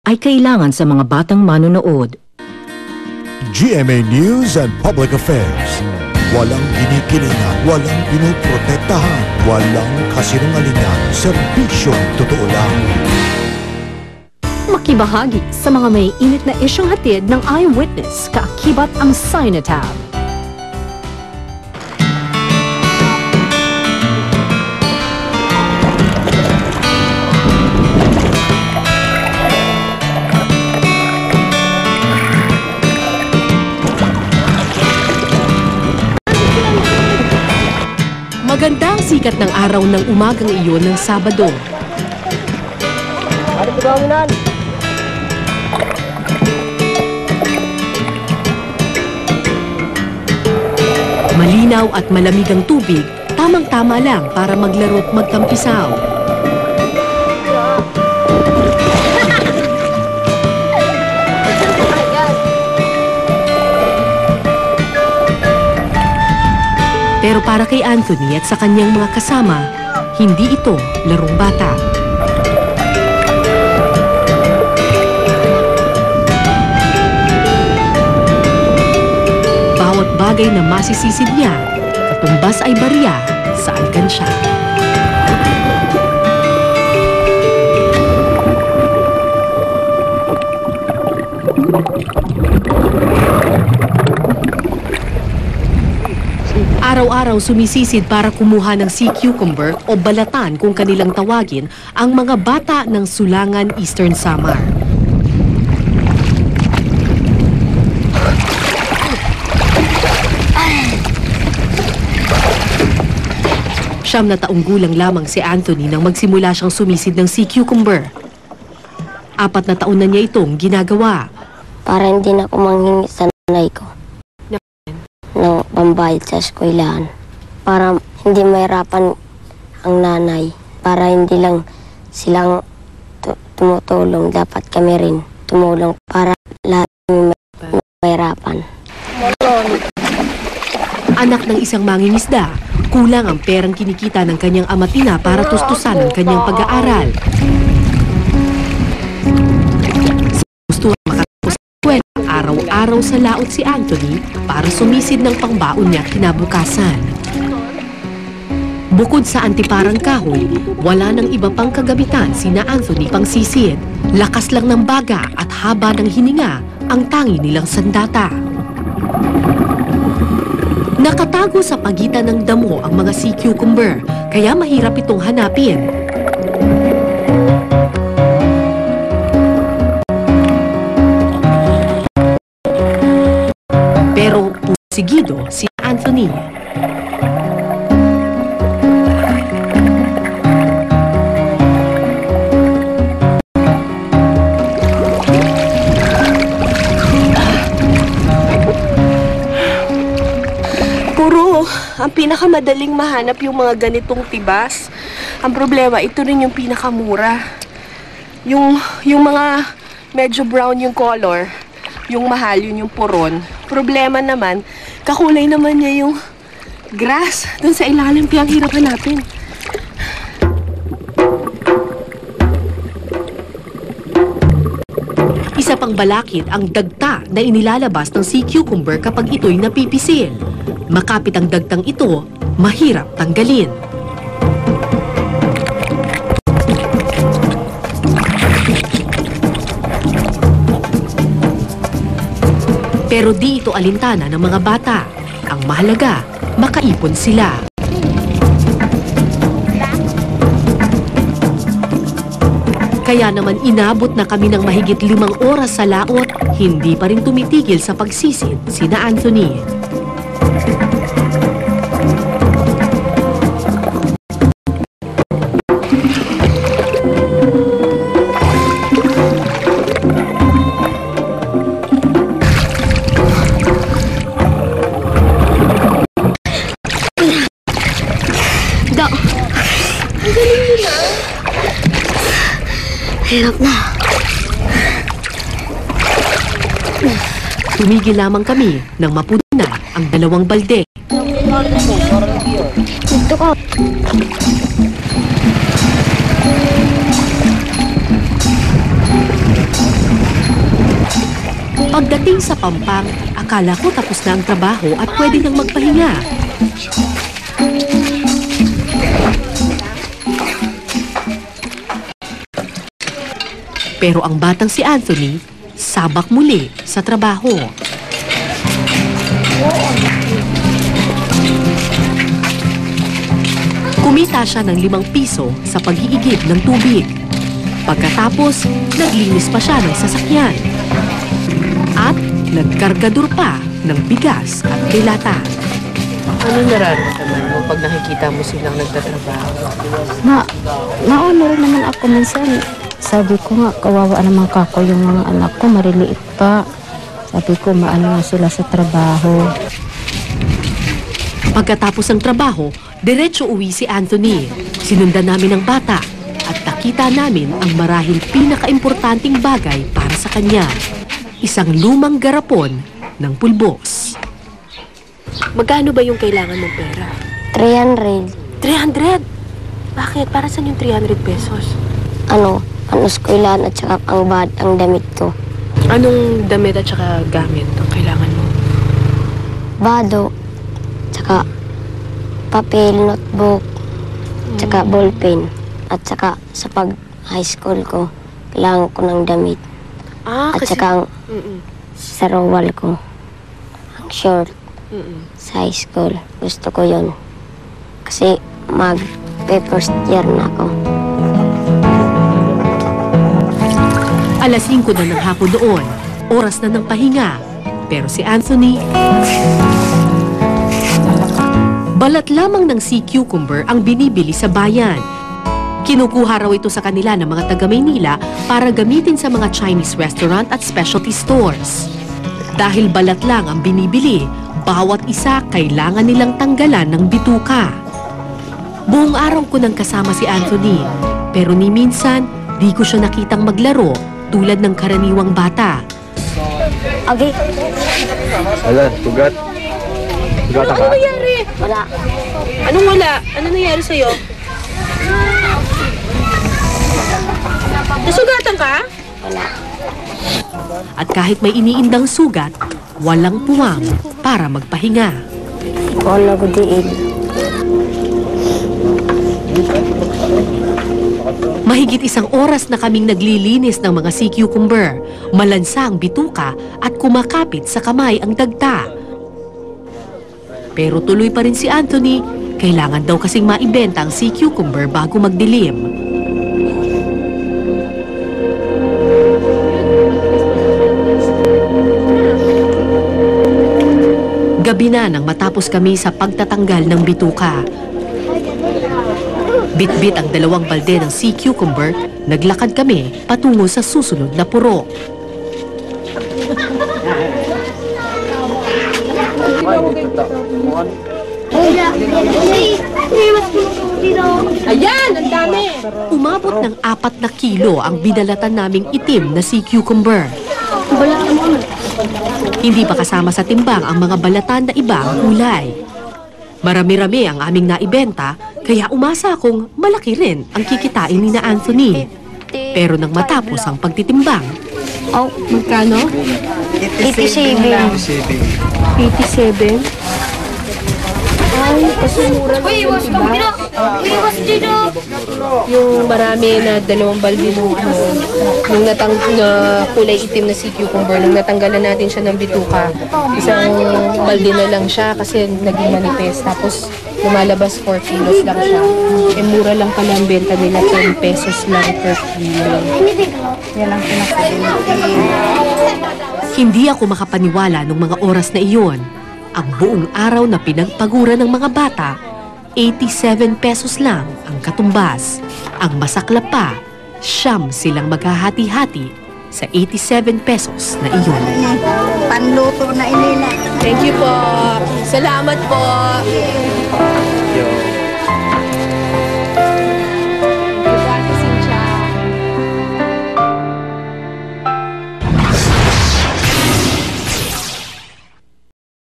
ay kailangan sa mga batang manonood. GMA News and Public Affairs. Walang kinikilingan, walang pinoprotektahan, walang kasinungalingan, serbisyong totoo lang. Makibahagi sa mga may init na isyong hatid ng Eyewitness, kaakibat ang Sinotab. Maganda ang sikat ng araw ng umagang iyon ng Sabado. Malinaw at malamig ang tubig, tamang-tama lang para maglaro at magtampisaw. Pero para kay Anthony at sa kanyang mga kasama, hindi ito larong bata. Bawat bagay na masisisid niya, katumbas ay barya sa alkansya. Araw-araw sumisisid para kumuha ng sea cucumber o balatan kung kanilang tawagin ang mga bata ng Sulangan Eastern Samar. Siyam na taong gulang lamang si Anthony nang magsimula siyang sumisid ng sea cucumber. 4 na taon na niya itong ginagawa. Para hindi na ako manghingi sa nanay ko ng pambayad sa eskwelahan. Para hindi mahirapan ang nanay. Para hindi lang silang tumutulong. Dapat kami rin tumulong para lahat mahirapan. Anak ng isang mangingisda, kulang ang perang kinikita ng kanyang ama't ina para tustusan ang kanyang pag-aaral. Gusto makatapos sa eskwela, araw-araw sa laot si Anthony para sumisid ng pangbaon niya kinabukasan. Bukod sa antiparang kahoy, wala nang iba pang kagamitan sina Anthony pang sisid. Lakas lang ng baga at haba ng hininga ang tangi nilang sandata. Nakatago sa pagitan ng damo ang mga sea cucumber, kaya mahirap itong hanapin. Pero pusigido si Anthony. Ang pinakamadaling mahanap yung mga ganitong tibas. Ang problema, ito rin yung pinakamura. Yung mga medyo brown yung color, yung mahal, yun yung puron. Problema naman, kakulay naman niya yung grass dun sa ilalim, kaya ang hirap hanapin. Isa pang balakid ang dagta na inilalabas ng sea cucumber kapag ito'y napipisil. Makapit ang dagtang ito, mahirap tanggalin. Pero di ito alintana ng mga bata. Ang mahalaga, makaipon sila. Kaya naman inabot na kami ng mahigit 5 oras sa laot, hindi pa rin tumitigil sa pagsisid sina Anthony. Hirap na. Tumigil lamang kami nang mapuno na ang 2 balde. Dito ka. Pagdating sa Pampang, akala ko tapos na ang trabaho at pwede nang magpahinga. Pero ang batang si Anthony, sabak muli sa trabaho. Kumita siya ng 5 piso sa pag-iigib ng tubig. Pagkatapos, naglinis pa siya ng sasakyan. At nagkargador pa ng bigas at dilata. Ano nararamdaman mo pag nakikita mo silang nagtatrabaho? Naano rin naman ako minsan. Sabi ko nga, kawawa naman kako yung mga anak ko, mariliit pa. Sabi ko, maano sila sa trabaho. Pagkatapos ng trabaho, diretso uwi si Anthony. Sinundan namin ang bata at nakita namin ang marahil pinakaimportanting bagay para sa kanya. Isang lumang garapon ng pulbos. Magkano ba yung kailangan mong pera? 300. 300? Bakit? Para saan yung 300 pesos? Eskwelahan at saka ang damit ko. Anong damit at saka gamit ang kailangan mo? Bado, tsaka papel, notebook, tsaka ballpen. At saka sa pag-high school ko, kailangan ko ng damit. At saka ang sarawal ko, ang short sa high school. Gusto ko yun. Kasi mag-first year na ako. Alas 5 na ng hapon doon, oras na ng pahinga. Pero si Anthony, balat lamang ng sea cucumber ang binibili sa bayan. Kinukuha raw ito sa kanila ng mga taga Maynila para gamitin sa mga Chinese restaurant at specialty stores. Dahil balat lang ang binibili, bawat isa kailangan nilang tanggalan ng bituka. Buong araw ko nang kasama si Anthony, pero ni minsan, di ko siya nakitang maglaro tulad ng karaniwang bata. Okay. Alan, tugat. Tugatan ka? Ano nangyari? Wala. Anong wala? Ano nangyari sa'yo? Nasugatan ka? Wala. At kahit may iniindang sugat, walang puwang para magpahinga. Wala ko diin. Mahigit 1 oras na kaming naglilinis ng mga sea cucumber, malansa ang bituka at kumakapit sa kamay ang dagta. Pero tuloy pa rin si Anthony, kailangan daw kasing maibenta ang sea cucumber bago magdilim. Gabi na nang matapos kami sa pagtatanggal ng bituka. Bit-bit ang 2 balde ng sea cucumber, naglakad kami patungo sa susunod na purok. Ayan! Ang dami! Umabot ng 4 na kilo ang binalatan naming itim na sea cucumber. Hindi pa kasama sa timbang ang mga balatan na iba ang kulay. Marami-rami ang aming naibenta, kaya umasa akong malaki rin ang kikitain ni na Anthony. Pero nang matapos ang pagtitimbang, Oh, Magkano? 87. 87? Ay, kasi mura lang yun, diba? Yung marami na 2 balde nung yung na kulay itim na sea cucumber, nung natanggalan natin siya ng bituka, isang balde na lang siya kasi naging manipis. Tapos lumalabas 4 kilos lang siya. Eh, mura lang pala ang benta nila, 10 pesos lang per kilo. Yan ang pinakain. hindi ako makapaniwala nung mga oras na iyon. Ang buong araw na pinagpaguran ng mga bata, 87 pesos lang ang katumbas. Ang masaklap pa, 9 silang maghahati-hati sa 87 pesos na iyon. Panluto na inina. Thank you po. Salamat po.